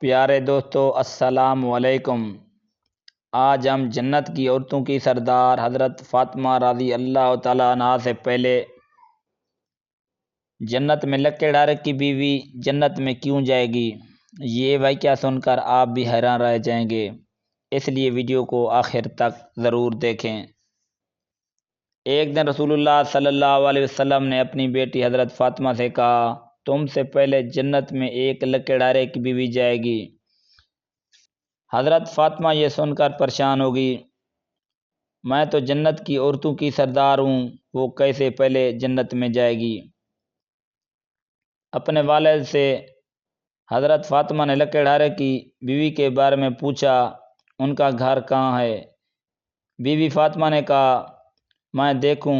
پیارے دوستو السلام علیکم۔ آج ہم جنت کی عورتوں کی سردار حضرت فاطمہ رضی اللہ تعالیٰ عنہا سے پہلے جنت میں لکڑ ڈارے کی بیوی جنت میں کیوں جائے گی، یہ واقعہ سن کر آپ بھی حیران رہ جائیں گے، اس لیے ویڈیو کو آخر تک ضرور دیکھیں۔ ایک دن رسول اللہ صلی اللہ علیہ وسلم نے اپنی بیٹی حضرت فاطمہ سے کہا، تم سے پہلے جنت میں ایک لکڑ ڈارے کی بیوی جائے گی۔ حضرت فاطمہ یہ سن کر پریشان ہوگی، میں تو جنت کی عورتوں کی سردار ہوں، وہ کیسے پہلے جنت میں جائے گی۔ اپنے والد سے حضرت فاطمہ نے لکڑ ڈارے کی بیوی کے بارے میں پوچھا، ان کا گھر کہاں ہے؟ بی بی فاطمہ نے کہا، میں دیکھوں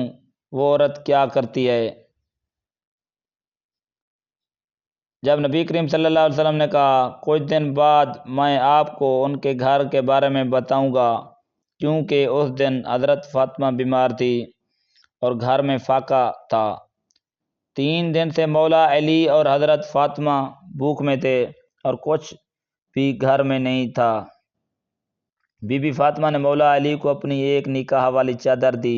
وہ عورت کیا کرتی ہے۔ جب نبی کریم صلی اللہ علیہ وسلم نے کہا، کچھ دن بعد میں آپ کو ان کے گھر کے بارے میں بتاؤں گا، کیونکہ اس دن حضرت فاطمہ بیمار تھی اور گھر میں فاقہ تھا۔ 3 دن سے مولا علی اور حضرت فاطمہ بھوک میں تھے اور کچھ بھی گھر میں نہیں تھا۔ بی بی فاطمہ نے مولا علی کو اپنی ایک نکاح والی چادر دی،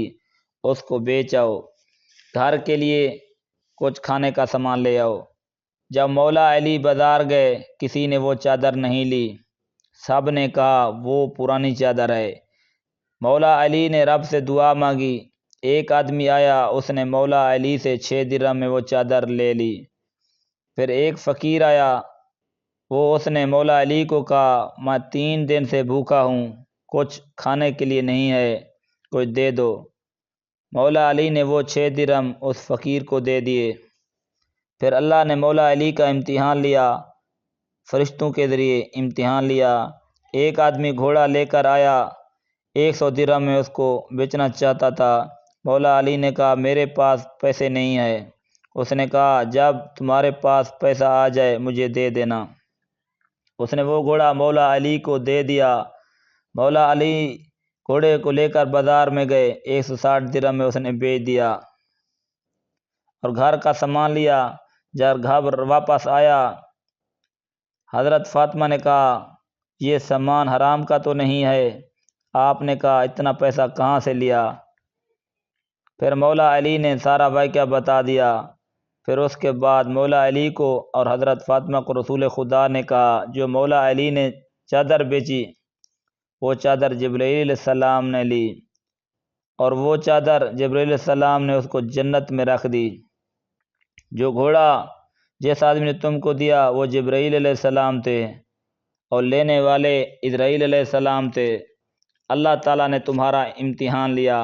اس کو بیچ آؤ، گھر کے لیے کچھ کھانے کا سامان لے آؤ۔ جب مولا علی بازار گئے، کسی نے وہ چادر نہیں لی، سب نے کہا وہ پرانی چادر ہے۔ مولا علی نے رب سے دعا مانگی، ایک آدمی آیا، اس نے مولا علی سے 6 درہم میں وہ چادر لے لی۔ پھر ایک فقیر آیا، اس نے مولا علی کو کہا، میں 3 دن سے بھوکا ہوں، کچھ کھانے کے لیے نہیں ہے، کچھ دے دو۔ مولا علی نے وہ 6 درہم اس فقیر کو دے دیے۔ پھر اللہ نے مولا علی کا امتحان لیا، فرشتوں کے ذریعے امتحان لیا۔ ایک آدمی گھوڑا لے کر آیا، 100 درہم میں اس کو بیچنا چاہتا تھا۔ مولا علی نے کہا، میرے پاس پیسے نہیں ہیں۔ اس نے کہا، جب تمہارے پاس پیسہ آ جائے مجھے دے دینا۔ اس نے وہ گھوڑا مولا علی کو دے دیا۔ مولا علی گھوڑے کو لے کر بازار میں گئے، 160 درہم میں اس نے بیچ دیا اور گھر کا سامان لیا۔ جب گھر واپس آیا، حضرت فاطمہ نے کہا، یہ سامان حرام کا تو نہیں ہے؟ آپ نے کہا، اتنا پیسہ کہاں سے لیا؟ پھر مولا علی نے سارا واقعہ بتا دیا۔ پھر اس کے بعد مولا علی کو اور حضرت فاطمہ کو رسول خدا نے کہا، جو مولا علی نے چادر بیچی، وہ چادر جبرائیل علیہ السلام نے لی اور وہ چادر جبرائیل علیہ السلام نے اس کو جنت میں رکھ دی۔ جو گھوڑا جس آدمی نے تم کو دیا وہ جبرائیل علیہ السلام تھے اور لینے والے اسرائیل علیہ السلام تھے۔ اللہ تعالیٰ نے تمہارا امتحان لیا۔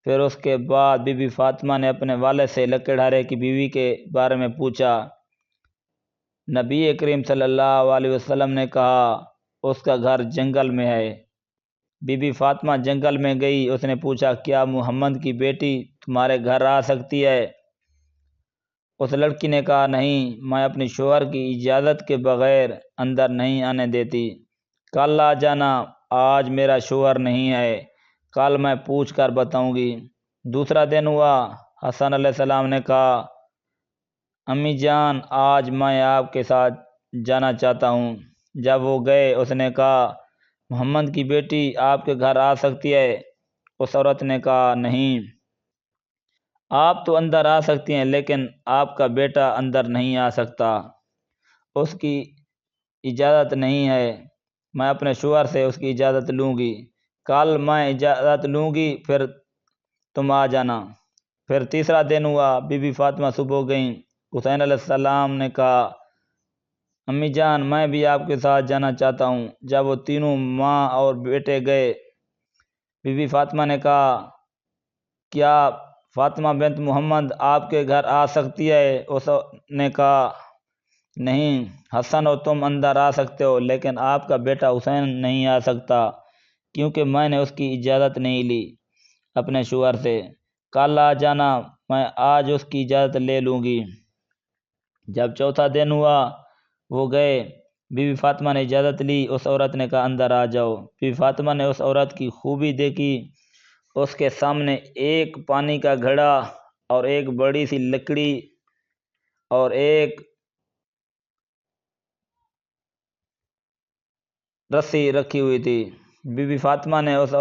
پھر اس کے بعد بی بی فاطمہ نے اپنے والد سے لکڑ ڈارے کی بیوی کے بارے میں پوچھا۔ نبی کریم صلی اللہ علیہ وسلم نے کہا، اس کا گھر جنگل میں ہے۔ بی بی فاطمہ جنگل میں گئی، اس نے پوچھا، کیا محمد کی بیٹی تمہارے گھر آ سکتی ہے؟ اس لڑکی نے کہا، نہیں، میں اپنے شوہر کی اجازت کے بغیر اندر نہیں آنے دیتی۔ کل آ جانا، آج میرا شوہر نہیں ہے، کل میں پوچھ کر بتاؤں گی۔ دوسرا دن ہوا، حسن علیہ السلام نے کہا، امی جان، آج میں آپ کے ساتھ جانا چاہتا ہوں۔ جب وہ گئے، اس نے کہا، محمد کی بیٹی آپ کے گھر آ سکتی ہے؟ اس عورت نے کہا، نہیں، آپ تو اندر آ سکتی ہیں لیکن آپ کا بیٹا اندر نہیں آ سکتا، اس کی اجازت نہیں ہے، میں اپنے شوہر سے اس کی اجازت لوں گی، کل میں اجازت لوں گی، پھر تم آ جانا۔ پھر تیسرا دن ہوا، بی بی فاطمہ صبح گئیں۔ حسین علیہ السلام نے کہا، امی جان، میں بھی آپ کے ساتھ جانا چاہتا ہوں۔ جب وہ تینوں ماں اور بیٹے گئے، بی بی فاطمہ نے کہا، کیا فاطمہ بنت محمد آپ کے گھر آ سکتی ہے؟ اس نے کہا، نہیں، حسن اور تم اندر آ سکتے ہو لیکن آپ کا بیٹا حسین نہیں آ سکتا، کیونکہ میں نے اس کی اجازت نہیں لی اپنے شوہر سے۔ کل آ جانا، میں آج اس کی اجازت لے لوں گی۔ جب چوتھا دن ہوا، وہ گئے، بی بی فاطمہ نے اجازت لی، اس عورت نے کہا، اندر آ جاؤ۔ بی بی فاطمہ نے اس عورت کی خوبی دیکھی، اس کے سامنے ایک پانی کا گھڑا اور ایک بڑی سی لکڑی اور ایک رسی رکھی ہوئی تھی۔ بی بی فاطمہ نے اس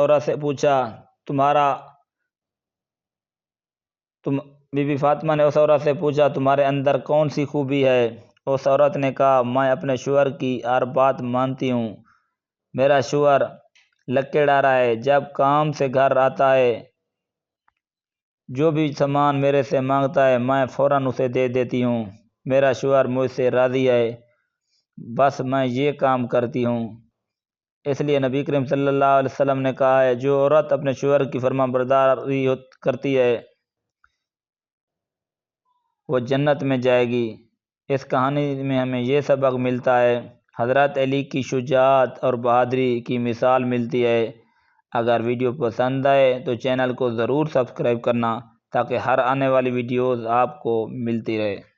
عورت سے پوچھا تمہارے اندر کون سی خوبی ہے؟ اس عورت نے کہا میں اپنے شوہر کی ہر بات مانتی ہوں۔ میرا شوہر لکیڑارا ہے، جب کام سے گھر آتا ہے جو بھی سامان میرے سے مانگتا ہے میں فوراً اسے دے دیتی ہوں۔ میرا شوہر مجھ سے راضی ہے، بس میں یہ کام کرتی ہوں۔ اس لیے نبی کریم صلی اللہ علیہ وسلم نے کہا ہے جو عورت اپنے شوہر کی فرما برداری کرتی ہے وہ جنت میں جائے گی۔ اس کہانی میں ہمیں یہ سبق ملتا ہے، حضرت علی کی شجاعت اور بہادری کی مثال ملتی ہے۔ اگر ویڈیو پسند آئے تو چینل کو ضرور سبسکرائب کرنا تاکہ ہر آنے والی ویڈیوز آپ کو ملتی رہے۔